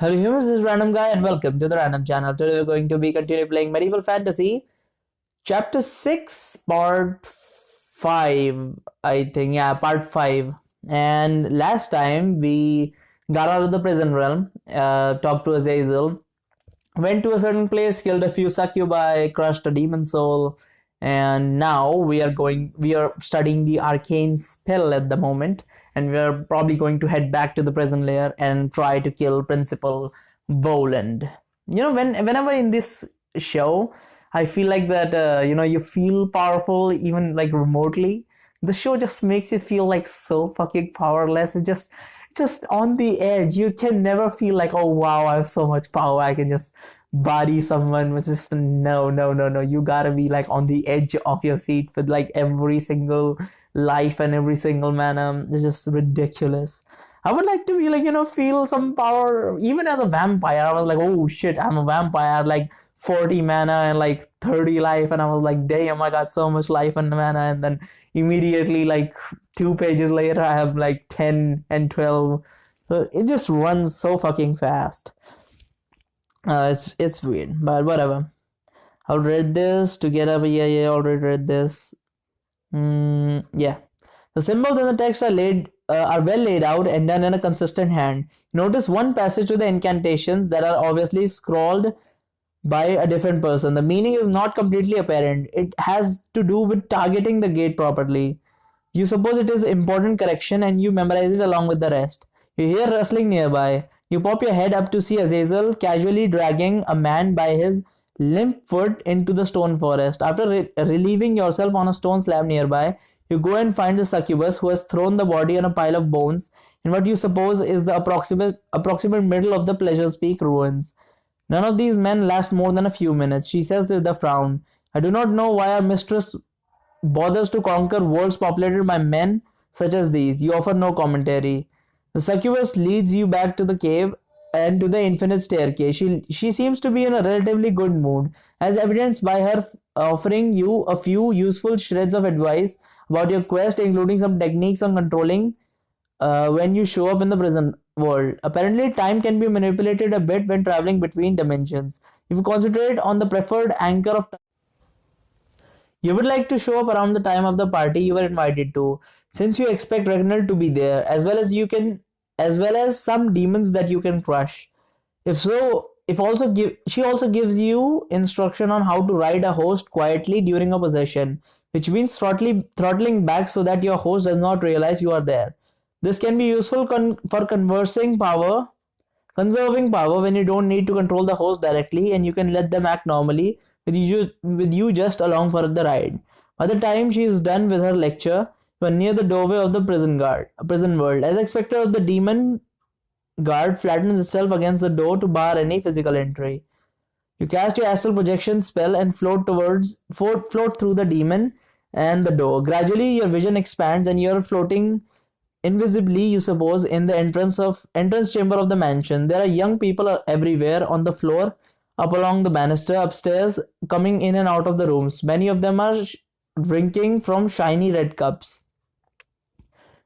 Hello humans, this is Random Guy and welcome to the Random Channel. Today we're going to be continue playing Medieval Fantasy Chapter 6 Part 5, I think. Yeah, Part 5. And last time we got out of the prison realm, talked to Azazel, went to a certain place, killed a few succubi, crushed a demon soul, and now we are studying the arcane spell at the moment, and we are probably going to head back to the prison lair and try to kill Principal Voland. Whenever in this show, I feel like that you feel powerful even like remotely. The show just makes you feel like so fucking powerless. It's just on the edge. You can never feel like, oh wow, I have so much power. I can just body someone. Which is no, no, no, no. You gotta be like on the edge of your seat with like every single life and every single mana. It's just ridiculous. I would like to be like, feel some power. Even as a vampire, I was like, oh shit, I'm a vampire. Like 40 mana and like 30 life. And I was like, damn, I got so much life and mana. And then immediately, like 2 pages later, I have like 10 and 12. So it just runs so fucking fast. It's weird, but whatever. I'll read this to get up. Yeah, already read this. Yeah. The symbols in the text are well laid out and done in a consistent hand. Notice one passage to the incantations that are obviously scrawled by a different person. The meaning is not completely apparent. It has to do with targeting the gate properly. You suppose it is important correction and you memorize it along with the rest. You hear rustling nearby. You pop your head up to see Azazel casually dragging a man by his limp foot into the stone forest. After relieving yourself on a stone slab nearby, you go and find the succubus who has thrown the body on a pile of bones in what you suppose is the approximate middle of the Pleasure Peak ruins. None of these men last more than a few minutes, she says with a frown. I do not know why our mistress bothers to conquer worlds populated by men such as these. You offer no commentary. The succubus leads you back to the cave and to the infinite staircase. She seems to be in a relatively good mood, as evidenced by her offering you a few useful shreds of advice about your quest, including some techniques on controlling when you show up in the prison world. Apparently, time can be manipulated a bit when traveling between dimensions. If you concentrate on the preferred anchor of time, you would like to show up around the time of the party you were invited to, since you expect Regnal to be there, as well as some demons that you can crush. If so, if also give she also gives you instruction on how to ride a host quietly during a possession, which means throttling back so that your host does not realize you are there. This can be useful for conserving power when you don't need to control the host directly and you can let them act normally with you just along for the ride. By the time she is done with her lecture, you are near the doorway of the prison world. As expected, the demon guard flattens itself against the door to bar any physical entry. You cast your astral projection spell and float through the demon and the door. Gradually, your vision expands and you're floating invisibly, you suppose, in the entrance chamber of the mansion. There are young people everywhere on the floor, up along the banister, upstairs, coming in and out of the rooms. Many of them are drinking from shiny red cups.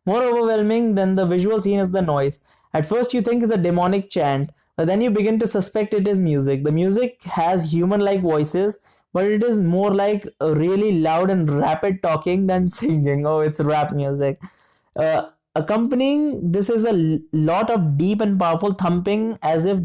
More overwhelming than the visual scene is the noise. At first, you think it's a demonic chant, but then you begin to suspect it is music. The music has human-like voices, but it is more like a really loud and rapid talking than singing. Oh, it's rap music. Accompanying this is a lot of deep and powerful thumping, as if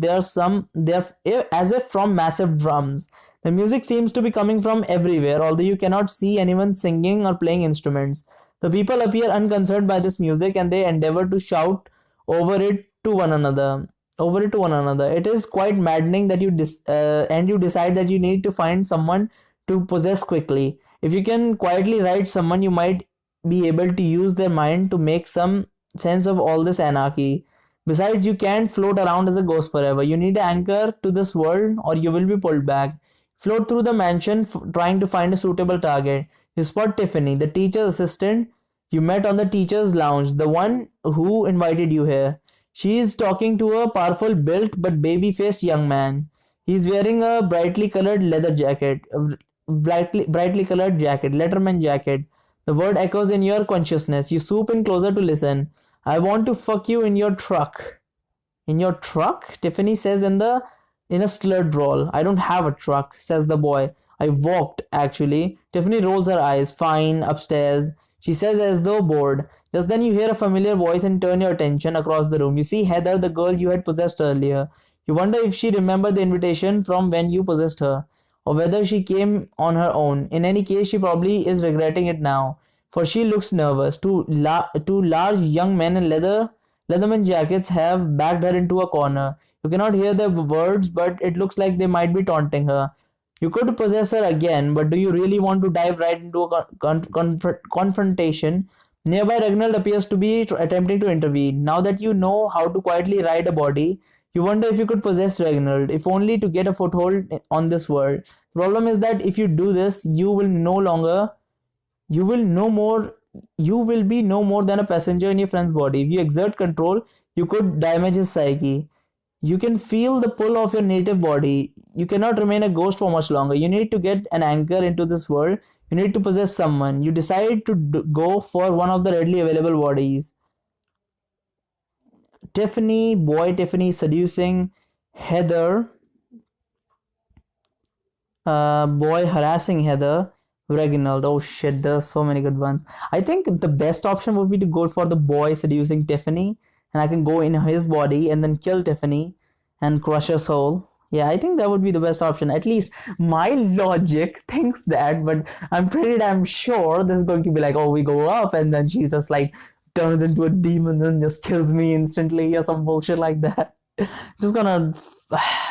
from massive drums. The music seems to be coming from everywhere, although you cannot see anyone singing or playing instruments. The people appear unconcerned by this music and they endeavor to shout over it to one another. It is quite maddening that you decide that you need to find someone to possess quickly. If you can quietly ride someone, you might be able to use their mind to make some sense of all this anarchy. Besides, you can't float around as a ghost forever. You need an anchor to this world or you will be pulled back. Float through the mansion trying to find a suitable target. You spot Tiffany, the teacher's assistant you met on the teacher's lounge, the one who invited you here. She is talking to a powerful built but baby-faced young man. He is wearing a brightly colored letterman jacket. The word echoes in your consciousness. You swoop in closer to listen. I want to fuck you in your truck. In your truck? Tiffany says in a slurred drawl. I don't have a truck, says the boy. I walked, actually. Tiffany rolls her eyes. Fine, upstairs. She says as though bored. Just then you hear a familiar voice and turn your attention across the room. You see Heather, the girl you had possessed earlier. You wonder if she remembered the invitation from when you possessed her, or whether she came on her own. In any case, she probably is regretting it now, for she looks nervous. Two large young men in Leatherman jackets have backed her into a corner. You cannot hear their words, but it looks like they might be taunting her. You could possess her again, but do you really want to dive right into a confrontation? Nearby, Reginald appears to be attempting to intervene. Now that you know how to quietly ride a body, you wonder if you could possess Reginald, if only to get a foothold on this world. The problem is that if you do this, you will no more you will be no more than a passenger in your friend's body. If you exert control, you could damage his psyche. You can feel the pull of your native body. You cannot remain a ghost for much longer. You need to get an anchor into this world. You need to possess someone. You decide to go for one of the readily available bodies. Tiffany seducing Heather, boy harassing Heather, Reginald. Oh shit, there's so many good ones. I think the best option would be to go for the boy seducing Tiffany, and I can go in his body and then kill Tiffany and crush her soul. Yeah, I think that would be the best option. At least my logic thinks that, but I'm pretty damn sure this is going to be like, oh, we go up and then she just like turns into a demon and just kills me instantly or some bullshit like that. Just gonna,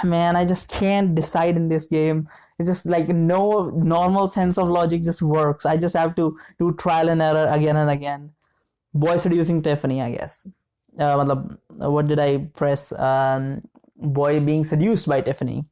man, I just can't decide in this game. It's just like no normal sense of logic just works. I just have to do trial and error again and again. Boy seducing Tiffany, I guess. What did I press? Boy being seduced by Tiffany.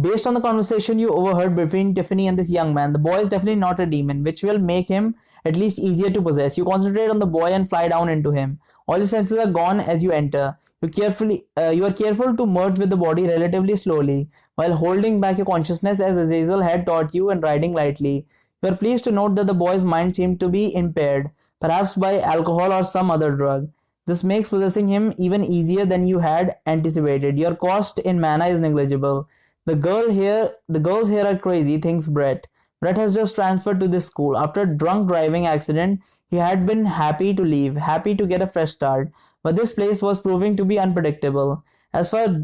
Based on the conversation you overheard between Tiffany and this young man, the boy is definitely not a demon, which will make him at least easier to possess. You concentrate on the boy and fly down into him. All your senses are gone as you enter. You are careful to merge with the body relatively slowly, while holding back your consciousness as Azazel had taught you and riding lightly. You are pleased to note that the boy's mind seemed to be impaired, perhaps by alcohol or some other drug. This makes possessing him even easier than you had anticipated. Your cost in mana is negligible. The girls here are crazy, thinks Brett. Brett has just transferred to this school. After a drunk driving accident, he had been happy to leave, happy to get a fresh start. But this place was proving to be unpredictable. As far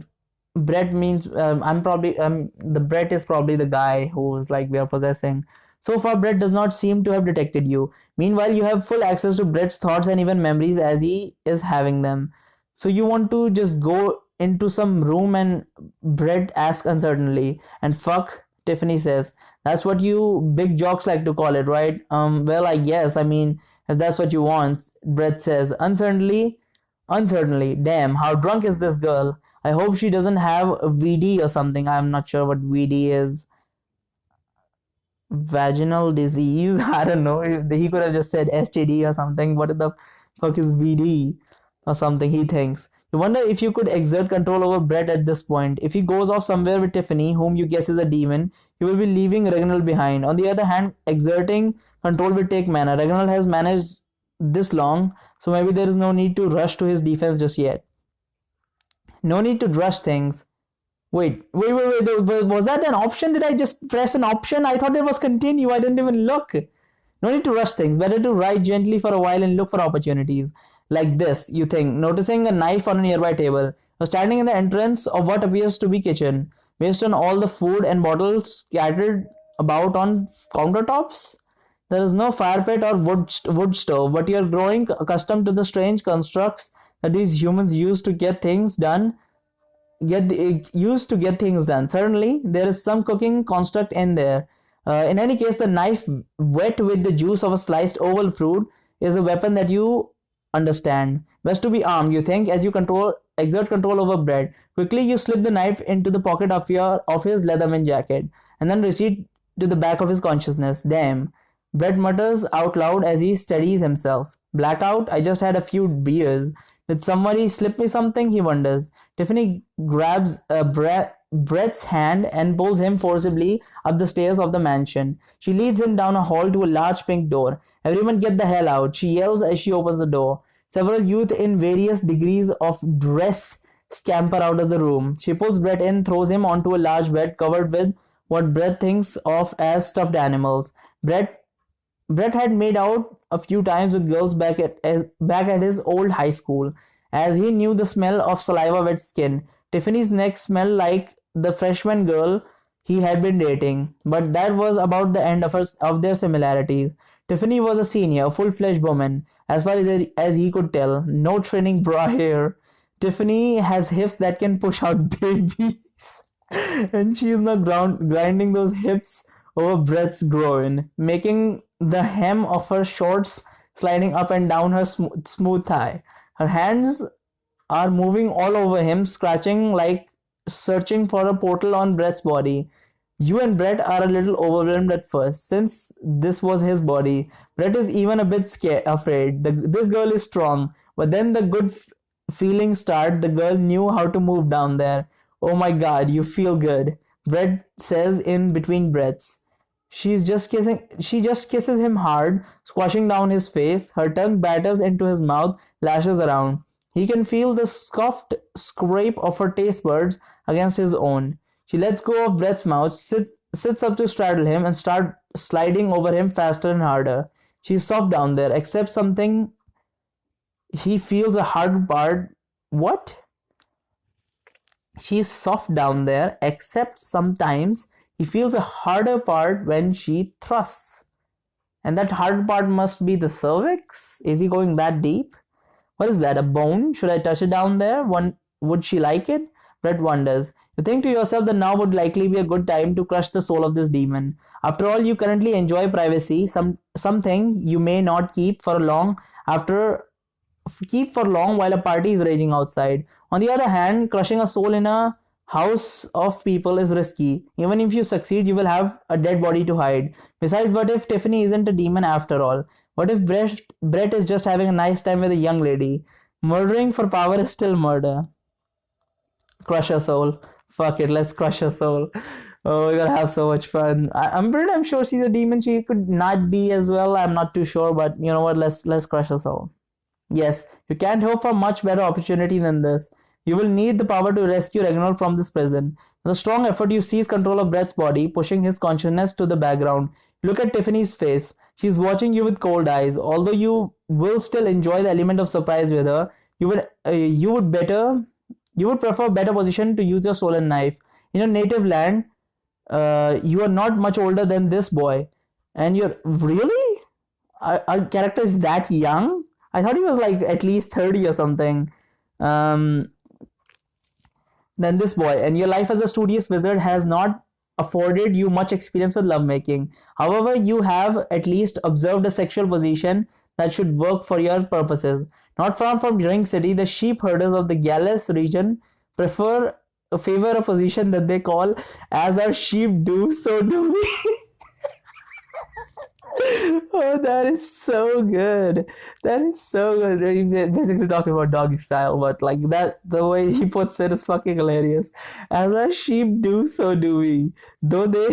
Brett means, the Brett is probably the guy who's like we are possessing. So far, Brett does not seem to have detected you. Meanwhile, you have full access to Brett's thoughts and even memories as he is having them. So you want to just go into some room and Brett asks uncertainly, and fuck, Tiffany says. That's what you big jocks like to call it, right? Well, I guess. I mean, if that's what you want, Brett says. Uncertainly. Damn, how drunk is this girl? I hope she doesn't have a VD or something. I'm not sure what VD is. Vaginal disease. I don't know. He could have just said STD or something. What the fuck is VD or something, he thinks. You wonder if you could exert control over Brett at this point. If he goes off somewhere with Tiffany, whom you guess is a demon, you will be leaving Reginald behind. On the other hand, exerting control will take mana. Reginald has managed this long, so maybe there is no need to rush to his defense just yet. No need to rush things. Wait, was that an option? Did I just press an option? I thought it was continue. I didn't even look. No need to rush things. Better to ride gently for a while and look for opportunities. Like this, you think, noticing a knife on a nearby table. You're standing in the entrance of what appears to be kitchen. Based on all the food and bottles scattered about on countertops, there is no fire pit or wood stove, but you're growing accustomed to the strange constructs that these humans use to get things done. Certainly, there is some cooking construct in there. In any case, the knife wet with the juice of a sliced oval fruit is a weapon that you understand. Best to be armed, you think, as you exert control over Brett. Quickly, you slip the knife into the pocket of his Leatherman jacket, and then recede to the back of his consciousnness. Damn. Brett mutters out loud as he steadies himself. Blackout? I just had a few beers. Did somebody slip me something? He wonders. Tiffany grabs Brett's hand and pulls him forcibly up the stairs of the mansion. She leads him down a hall to a large pink door. Everyone get the hell out, she yells as she opens the door. Several youth in various degrees of dress scamper out of the room. She pulls Brett in, throws him onto a large bed covered with what Brett thinks of as stuffed animals. Brett had made out a few times with girls back at his old high school, as he knew the smell of saliva wet skin. Tiffany's neck smelled like the freshman girl he had been dating, but that was about the end of their similarities. Tiffany was a senior, full-fledged woman, as far as he could tell. No training bra hair. Tiffany has hips that can push out babies, and she's now grinding those hips over Brett's groin, making the hem of her shorts sliding up and down her smooth thigh. Her hands are moving all over him, scratching like searching for a portal on Brett's body. You and Brett are a little overwhelmed at first, since this was his body. Brett is even a bit afraid. This girl is strong, but then the good feeling start. The girl knew how to move down there. Oh my god, you feel good, Brett says in between breaths. She just kisses him hard, squashing down his face. Her tongue batters into his mouth, lashes around. He can feel the soft scrape of her taste buds against his own. She lets go of Brett's mouth, sits up to straddle him, and start sliding over him faster and harder. She's soft down there, except something he feels a hard part. What? She's soft down there, except sometimes he feels a harder part when she thrusts. And that hard part must be the cervix? Is he going that deep? What is that, a bone? Should I touch it down there? Would she like it? Brett wonders. You think to yourself that now would likely be a good time to crush the soul of this demon. After all, you currently enjoy privacy, something you may not keep for long while a party is raging outside. On the other hand, crushing a soul in a house of people is risky. Even if you succeed, you will have a dead body to hide. Besides, what if Tiffany isn't a demon after all? What if Brett is just having a nice time with a young lady? Murdering for power is still murder. Crush her soul. Fuck it, let's crush her soul. Oh, we're gonna have so much fun. I'm sure she's a demon. She could not be as well. I'm not too sure, but you know what? Let's crush her soul. Yes, you can't hope for much better opportunity than this. You will need the power to rescue Reginald from this prison. With a strong effort, you seize control of Brett's body, pushing his consciousness to the background. Look at Tiffany's face. She's watching you with cold eyes. Although you will still enjoy the element of surprise with her, you would prefer a better position to use your stolen knife. In your native land, you are not much older than this boy. And you're... Really? Our character is that young? I thought he was like at least 30 or something. Than this boy. And your life as a studious wizard has not afforded you much experience with lovemaking. However, you have at least observed a sexual position that should work for your purposes. Not far from Ring City, the sheep herders of the Gallus region favor a position that they call "as our sheep do, so do we." Oh, that is so good. That is so good. He's basically talking about doggy style, but like that, the way he puts it is fucking hilarious. As our sheep do, so do we. Though they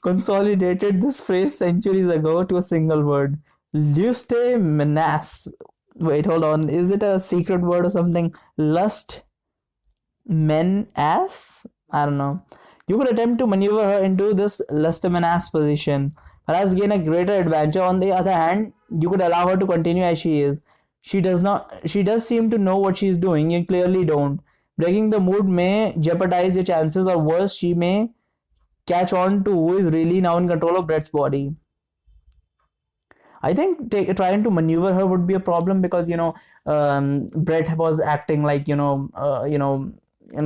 consolidated this phrase centuries ago to a single word. Luste menace. Wait, hold on. Is it a secret word or something? Lust men ass? I don't know. You could attempt to maneuver her into this lustomenace position, perhaps gain a greater advantage. On the other hand, you could allow her to continue as she is. She does seem to know what she is doing. You clearly don't. Breaking the mood may jeopardize your chances, or worse, she may catch on to who is really now in control of Brett's body. I think trying to maneuver her would be a problem because Brett was acting like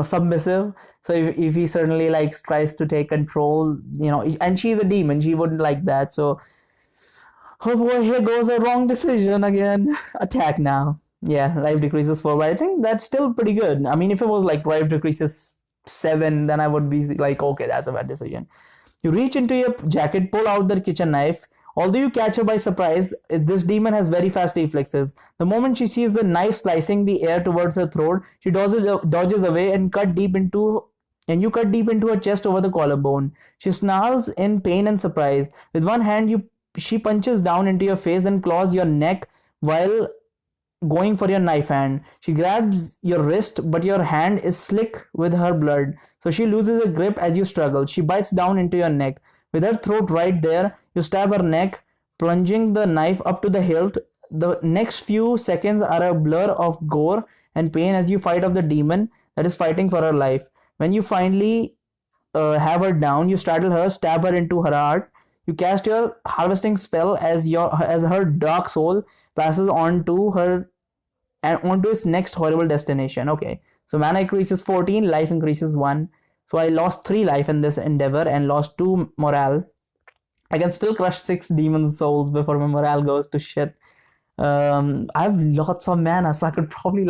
submissive. So if he certainly tries to take control, and she's a demon, she wouldn't like that. So oh boy, here goes a wrong decision again. Attack now. Yeah, life decreases 4, but I think that's still pretty good. I mean, if it was like life decreases 7, then I would be like, okay, that's a bad decision. You reach into your jacket, pull out the kitchen knife. Although you catch her by surprise, this demon has very fast reflexes. The moment she sees the knife slicing the air towards her throat, she dodges away and you cut deep into her chest over the collarbone. She snarls in pain and surprise. With one hand, she punches down into your face and claws your neck while going for your knife hand. She grabs your wrist, but your hand is slick with her blood, so she loses her grip as you struggle. She bites down into your neck. With her throat right there, you stab her neck, plunging the knife up to the hilt. The next few seconds are a blur of gore and pain as you fight off the demon that is fighting for her life. When you finally have her down, you straddle her, stab her into her heart. You cast your harvesting spell as her dark soul passes on to her and onto its next horrible destination. Okay, so mana increases 14, life increases 1. So I lost 3 life in this endeavor and lost 2 morale. I can still crush 6 demon souls before my morale goes to shit. I have lots of mana, so I could probably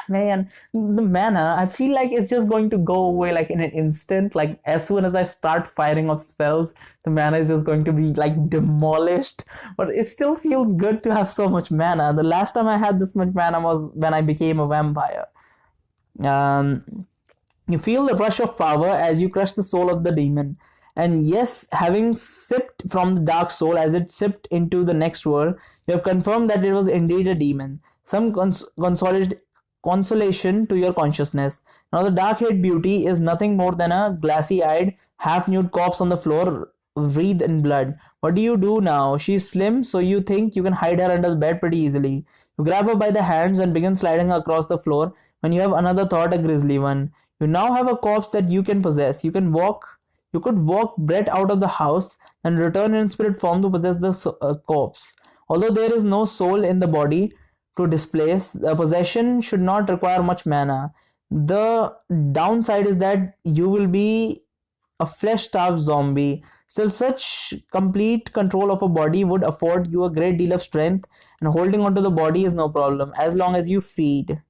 man, the mana, I feel like it's just going to go away like in an instant. Like as soon as I start firing off spells, the mana is just going to be like demolished. But it still feels good to have so much mana. The last time I had this much mana was when I became a vampire. You feel the rush of power as you crush the soul of the demon. And yes, having sipped from the dark soul as it sipped into the next world, you have confirmed that it was indeed a demon. Some consolation to your consciousness. Now the dark-haired beauty is nothing more than a glassy-eyed, half-nude corpse on the floor, wreathed in blood. What do you do now? She's slim, so you think you can hide her under the bed pretty easily. You grab her by the hands and begin sliding her across the floor when you have another thought, a grisly one. You now have a corpse that you can possess. You could walk Brett out of the house and return in spirit form to possess the corpse. Although there is no soul in the body to displace, the possession should not require much mana. The downside is that you will be a flesh-starved zombie. Still, such complete control of a body would afford you a great deal of strength, and holding onto the body is no problem, as long as you feed.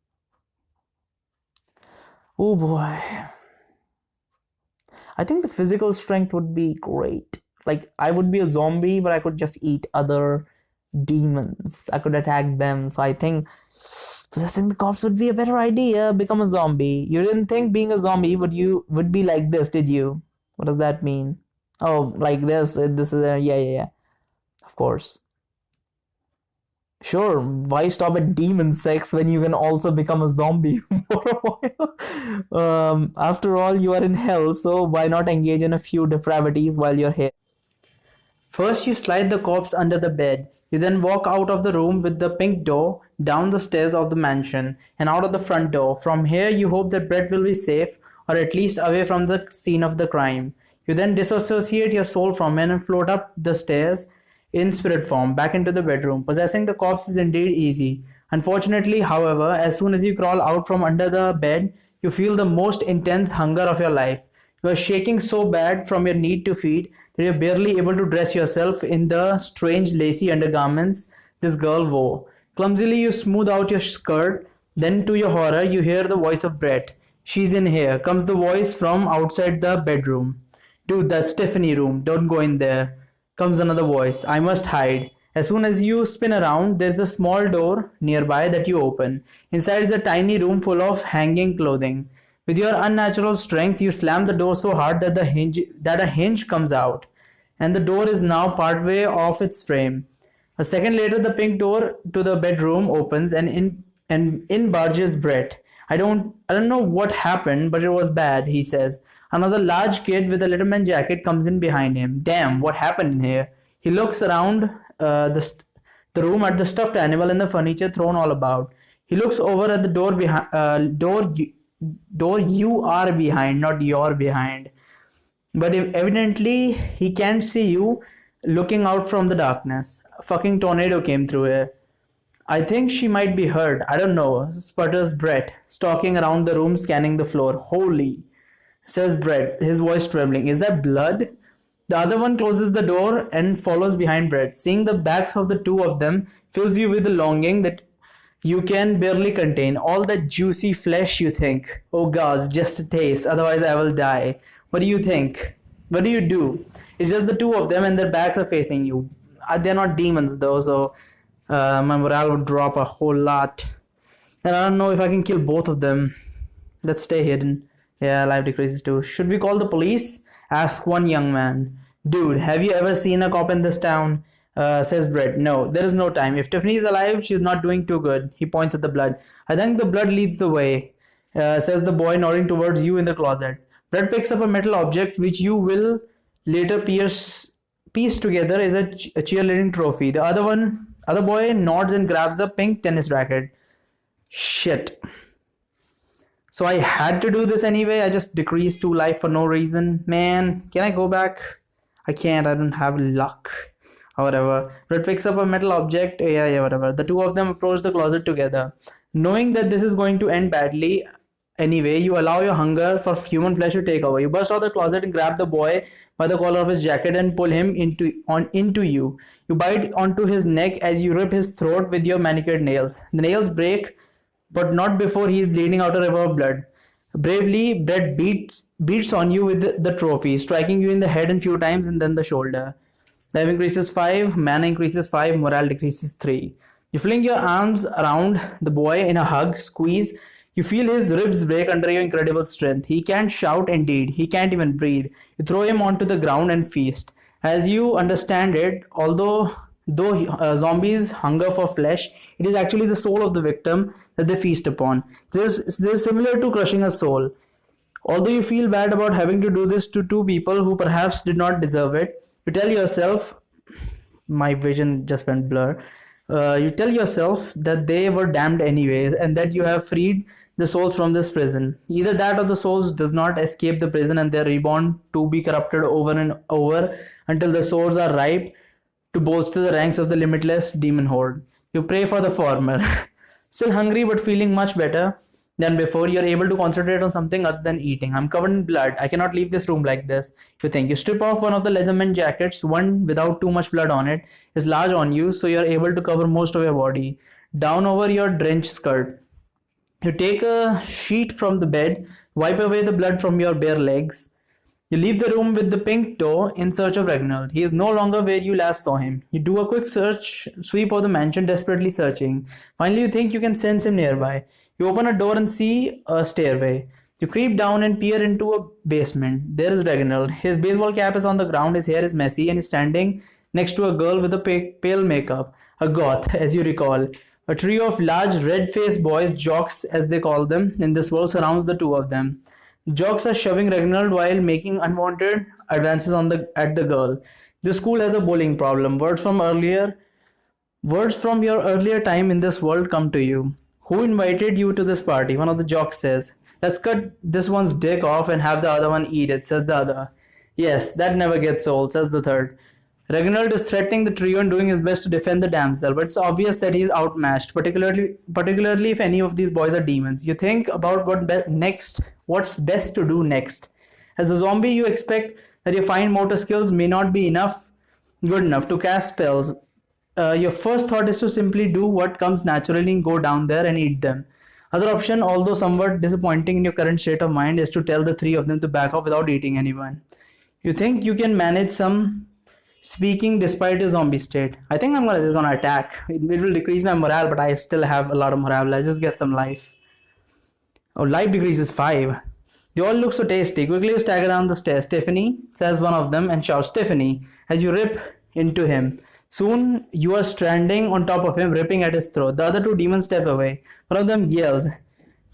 Oh boy. I think the physical strength would be great. Like, I would be a zombie, but I could just eat other demons. I could attack them. So I think possessing the corpse would be a better idea. Become a zombie. You didn't think being a zombie would be like this, did you? What does that mean? Oh, like this. This is yeah. Of course. Sure, why stop at demon sex when you can also become a zombie for a while? After all, you are in hell, so why not engage in a few depravities while you're here? First, you slide the corpse under the bed. You then walk out of the room with the pink door, down the stairs of the mansion, and out of the front door. From here, you hope that Brett will be safe, or at least away from the scene of the crime. You then disassociate your soul from him and float up the stairs in spirit form back into the bedroom. Possessing the corpse is indeed easy. Unfortunately, however, as soon as you crawl out from under the bed, you feel the most intense hunger of your life. You are shaking so bad from your need to feed that you're barely able to dress yourself in the strange lacy undergarments this girl wore. Clumsily, you smooth out your skirt. Then, to your horror, you hear the voice of Brett. "She's in here," comes the voice from outside the bedroom. "Dude, that's Tiffany room. Don't go in there," comes another voice. "I must hide." As soon as you spin around, there's a small door nearby that you open. Inside is a tiny room full of hanging clothing. With your unnatural strength, you slam the door so hard that a hinge comes out, and the door is now partway off its frame. A second later, the pink door to the bedroom opens, and in barges Brett. I don't know what happened, but it was bad," he says. Another large kid with a Letterman jacket comes in behind him. "Damn, what happened in here?" He looks around the room at the stuffed animal and the furniture thrown all about. He looks over at the door door you are behind, not you're behind. But evidently he can't see you looking out from the darkness. A fucking tornado came through here. "I think she might be hurt. I don't know," sputters Brett, stalking around the room scanning the floor. "Holy," says Brett, his voice trembling. "Is that blood?" The other one closes the door and follows behind Brett. Seeing the backs of the two of them fills you with a longing that you can barely contain. All that juicy flesh, you think. "Oh gosh, just a taste, otherwise I will die." What do you think? What do you do? It's just the two of them and their backs are facing you. They're not demons though, so my morale would drop a whole lot. And I don't know if I can kill both of them. Let's stay hidden. Yeah, life decreases too. "Should we call the police?" asks one young man. "Dude, have you ever seen a cop in this town?" Says Brett. No, there is no time. If Tiffany is alive, she's not doing too good. He points at the blood. I think the blood leads the way, says the boy, nodding towards you in the closet. Brett picks up a metal object which you will later piece together as a cheerleading trophy. The other boy nods and grabs a pink tennis racket. Shit. So I had to do this anyway. I just decreased 2 life for no reason. Man, can I go back? I can't. I don't have luck. Or whatever. Red picks up a metal object. Yeah, whatever. The two of them approach the closet together. Knowing that this is going to end badly anyway, you allow your hunger for human flesh to take over. You burst out the closet and grab the boy by the collar of his jacket and pull him into you. You bite onto his neck as you rip his throat with your manicured nails. The nails break, but not before he is bleeding out a river of blood. Bravely, Brett beats on you with the trophy, striking you in the head a few times and then the shoulder. Life increases 5, mana increases 5, morale decreases 3. You fling your arms around the boy in a hug, squeeze. You feel his ribs break under your incredible strength. He can't shout, indeed. He can't even breathe. You throw him onto the ground and feast. As you understand it, though zombies hunger for flesh, it is actually the soul of the victim that they feast upon. This is similar to crushing a soul. Although you feel bad about having to do this to two people who perhaps did not deserve it, you tell yourself, my vision just went blur. You tell yourself that they were damned anyways and that you have freed the souls from this prison. Either that or the souls does not escape the prison and they are reborn to be corrupted over and over until the souls are ripe to bolster the ranks of the limitless demon horde. You pray for the former. Still hungry but feeling much better than before, you're able to concentrate on something other than eating. I'm covered in blood. I cannot leave this room like this. You think. You strip off one of the Leatherman jackets, one without too much blood on it, is large on you, so you're able to cover most of your body. Down over your drenched skirt. You take a sheet from the bed, wipe away the blood from your bare legs. You leave the room with the pink toe in search of Reginald. He is no longer where you last saw him. You do a quick sweep of the mansion, desperately searching. Finally, you think you can sense him nearby. You open a door and see a stairway. You creep down and peer into a basement. There is Reginald. His baseball cap is on the ground, his hair is messy, and he's standing next to a girl with a pale makeup. A goth, as you recall. A trio of large red-faced boys, jocks as they call them, in this world surrounds the two of them. Jocks are shoving Reginald while making unwanted advances at the girl. This school has a bullying problem. Words from your earlier time in this world come to you. Who invited you to this party? One of the jocks says. Let's cut this one's dick off and have the other one eat it, says the other. Yes, that never gets old, says the third. Reginald is threatening the trio and doing his best to defend the damsel, but it's obvious that he is outmatched, particularly if any of these boys are demons. You think about what's best to do next. As a zombie, you expect that your fine motor skills may not be good enough to cast spells. Your first thought is to simply do what comes naturally and go down there and eat them. Other option, although somewhat disappointing in your current state of mind, is to tell the three of them to back off without eating anyone. You think you can manage some speaking despite your zombie state. I think I'm just gonna attack. It will decrease my morale, but I still have a lot of morale. Let's just get some life. Oh, life decreases 5. They all look so tasty. Quickly you stagger down the stairs. Tiffany, says one of them and shouts, Tiffany, as you rip into him. Soon you are standing on top of him, ripping at his throat. The other two demons step away. One of them yells,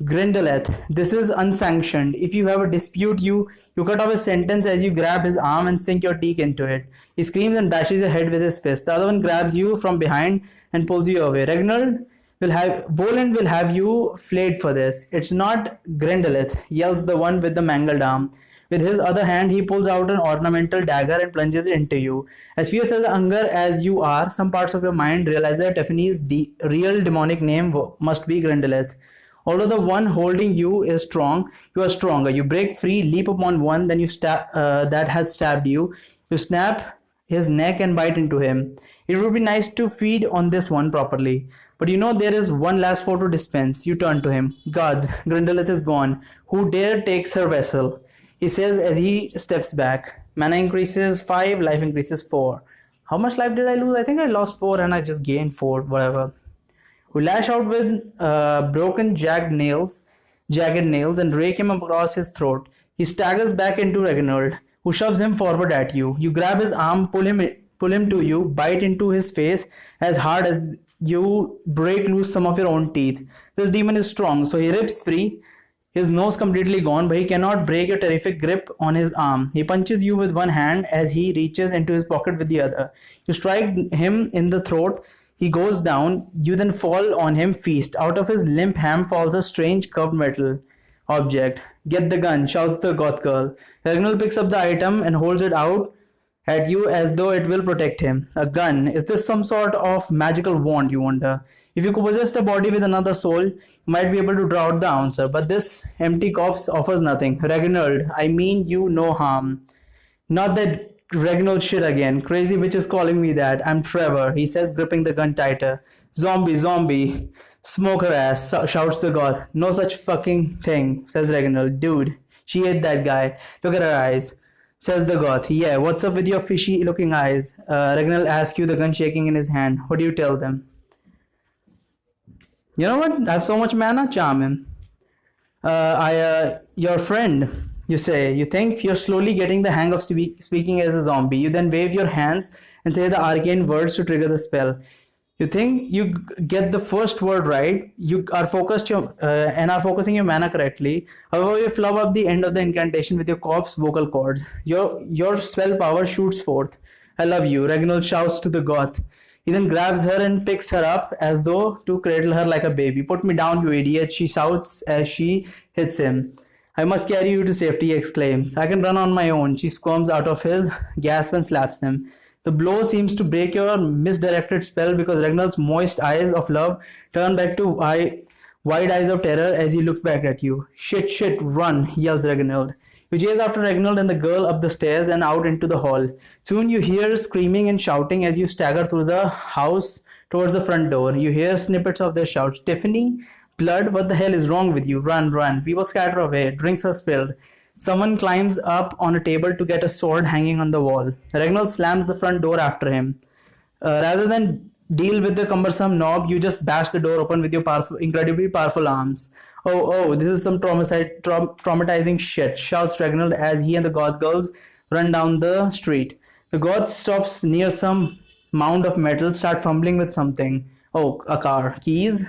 Grindeleth, this is unsanctioned. If you have a dispute, you cut off his sentence as you grab his arm and sink your teeth into it. He screams and bashes your head with his fist. The other one grabs you from behind and pulls you away. Voland will have you flayed for this. It's not Grindeleth, yells the one with the mangled arm. With his other hand, he pulls out an ornamental dagger and plunges it into you. As fierce as anger as you are, some parts of your mind realize that Tiffany's real demonic name must be Grindeleth. Although the one holding you is strong, you are stronger. You break free, leap upon one, then that had stabbed you. You snap his neck and bite into him. It would be nice to feed on this one properly. But you know there is one last foe to dispense. You turn to him. Gods, Grindeleth is gone. Who dare takes her vessel? He says as he steps back. Mana increases 5, life increases 4. How much life did I lose? I think I lost 4 and I just gained 4, whatever. We lash out with broken jagged nails and rake him across his throat. He staggers back into Reginald, who shoves him forward at you. You grab his arm, pull him pull him to you, bite into his face as hard as you break loose some of your own teeth. This demon is strong, so he rips free, his nose completely gone, but he cannot break your terrific grip on his arm. He punches you with one hand as he reaches into his pocket with the other. You strike him in the throat. He goes down. You then fall on him, feast. Out of his limp ham falls a strange curved metal object. Get the gun, shouts the goth girl. Reginald picks up the item and holds it out at you as though it will protect him. A gun. Is this some sort of magical wand, you wonder? If you possessed a body with another soul, you might be able to draw out the answer, but this empty corpse offers nothing. Reginald, I mean you no harm. Not that Reginald shit again. Crazy bitch is calling me that. I'm Trevor, he says, gripping the gun tighter. Zombie, zombie. Smoke her ass, shouts the god. No such fucking thing, says Reginald. Dude, she ate that guy. Look at her eyes, says the goth. Yeah, what's up with your fishy looking eyes? Reginald asks you, the gun shaking in his hand. What do you tell them? You know what? I have so much mana, charm him. Your friend, you say. You think you're slowly getting the hang of speaking as a zombie. You then wave your hands and say the arcane words to trigger the spell. You think you get the first word right. You are focused and are focusing your mana correctly. However, you flub up the end of the incantation with your corpse vocal cords. Your spell power shoots forth. I love you, Reginald shouts to the goth. He then grabs her and picks her up as though to cradle her like a baby. Put me down, you idiot, she shouts as she hits him. I must carry you to safety, he exclaims. I can run on my own. She squirms out of his grasp and slaps him. The blow seems to break your misdirected spell because Reginald's moist eyes of love turn back to wide eyes of terror as he looks back at you. Shit, shit, run, yells Reginald. You chase after Reginald and the girl up the stairs and out into the hall. Soon you hear screaming and shouting as you stagger through the house towards the front door. You hear snippets of their shouts. Tiffany, blood, what the hell is wrong with you? Run, run. People scatter away. Drinks are spilled. Someone climbs up on a table to get a sword hanging on the wall. Reginald slams the front door after him. Rather than deal with the cumbersome knob, you just bash the door open with your incredibly powerful arms. Oh, this is some traumatizing shit, shouts Reginald as he and the goth girls run down the street. The goth stops near some mound of metal, start fumbling with something. Oh, a car. Keys?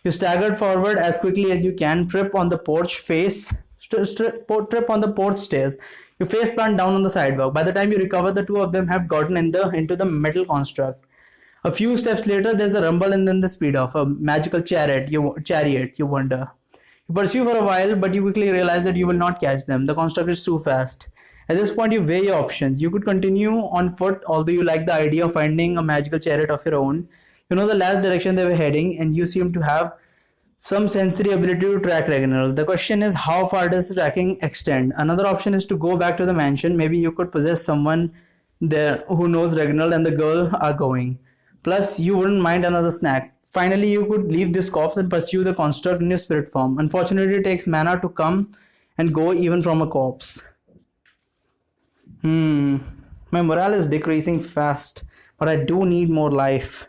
You staggered forward as quickly as you can, trip on the porch stairs. You face plant down on the sidewalk. By the time you recover, the two of them have gotten into the metal construct. A few steps later, there's a rumble and then the speed of a magical chariot. You wonder. You pursue for a while, but you quickly realize that you will not catch them. The construct is too fast. At this point, you weigh your options. You could continue on foot, although you like the idea of finding a magical chariot of your own. You know the last direction they were heading, and you seem to have some sensory ability to track Reginald. The question is, how far does the tracking extend? Another option is to go back to the mansion. Maybe you could possess someone there who knows Reginald and the girl are going. Plus, you wouldn't mind another snack. Finally, you could leave this corpse and pursue the construct in your spirit form. Unfortunately, it takes mana to come and go even from a corpse. My morale is decreasing fast, but I do need more life.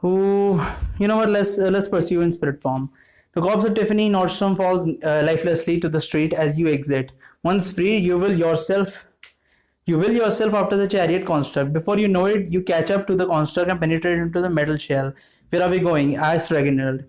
You know what? Let's pursue in spirit form. The corpse of Tiffany Nordstrom falls lifelessly to the street as you exit. Once free, you will yourself after the chariot construct. Before you know it, you catch up to the construct and penetrate into the metal shell. Where are we going? Asks Reginald.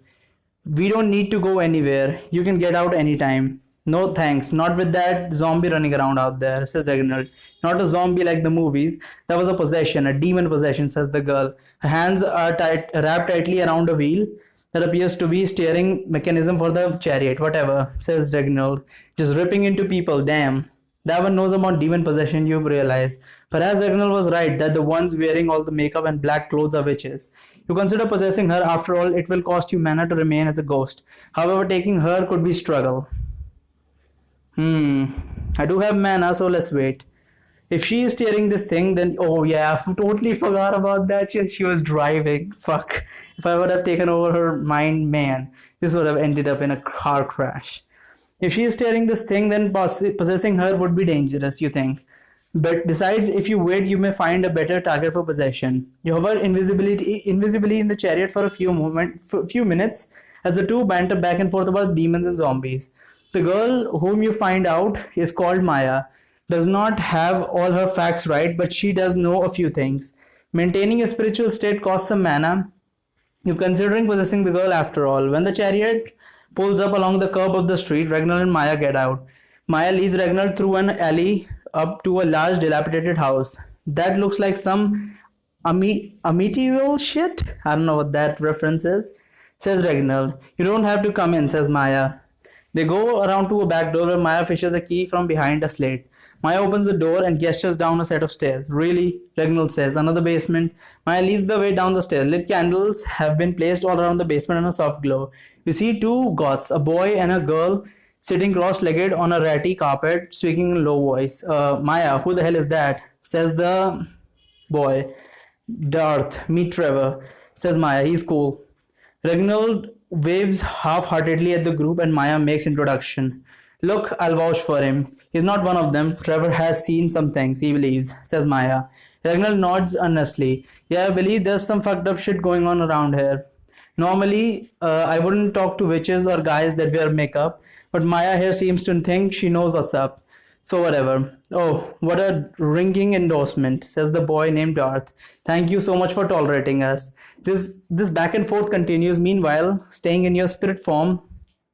We don't need to go anywhere. You can get out anytime. No thanks. Not with that zombie running around out there, says Reginald. Not a zombie like the movies. That was a possession, a demon possession, says the girl. Her hands are wrapped tightly around a wheel that appears to be steering mechanism for the chariot. Whatever, says Reginald. Just ripping into people, damn. That one knows about demon possession, you realize. Perhaps Reginald was right that the ones wearing all the makeup and black clothes are witches. You consider possessing her. After all, it will cost you mana to remain as a ghost. However, taking her could be struggle. I do have mana, so let's wait. If she is steering this thing, then oh yeah, I totally forgot about that. She was driving. Fuck. If I would have taken over her mind, man, this would have ended up in a car crash. If she is steering this thing, then possessing her would be dangerous, you think. But besides, if you wait, you may find a better target for possession. You hover invisibly in the chariot for a few minutes as the two banter back and forth about demons and zombies. The girl whom you find out is called Maya. does not have all her facts right, but she does know a few things. Maintaining a spiritual state costs some mana. You're considering possessing the girl after all. When the chariot pulls up along the curb of the street, Reginald and Maya get out. Maya leads Reginald through an alley up to a large dilapidated house. That looks like some Amityville shit? I don't know what that reference is, says Reginald. You don't have to come in, says Maya. They go around to a back door where Maya fishes a key from behind a slate. Maya opens the door and gestures down a set of stairs. Really? Reginald says. Another basement. Maya leads the way down the stairs. Lit candles have been placed all around the basement in a soft glow. You see two goths, a boy and a girl, sitting cross-legged on a ratty carpet, speaking in low voice. Maya, who the hell is that? Says the boy. Darth, meet Trevor, says Maya. He's cool. Reginald waves half-heartedly at the group and Maya makes introduction. Look, I'll vouch for him. He's not one of them. Trevor has seen some things, he believes, says Maya. Reginald nods earnestly. Yeah, I believe there's some fucked up shit going on around here. Normally, I wouldn't talk to witches or guys that wear makeup, but Maya here seems to think she knows what's up. So whatever. Oh, what a ringing endorsement, says the boy named Darth. Thank you so much for tolerating us. This back and forth continues. Meanwhile, staying in your spirit form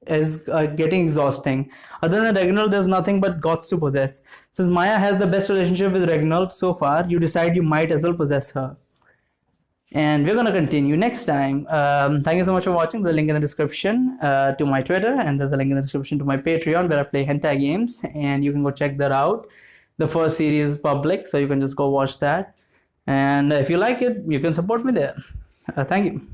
is getting exhausting. Other than Reginald, there's nothing but gods to possess. Since Maya has the best relationship with Reginald so far, you decide you might as well possess her. And we're going to continue next time. Thank you so much for watching. There's a link in the description to my Twitter, and there's a link in the description to my Patreon where I play hentai games, and you can go check that out. The first series is public, so you can just go watch that. And if you like it, you can support me there. Thank you.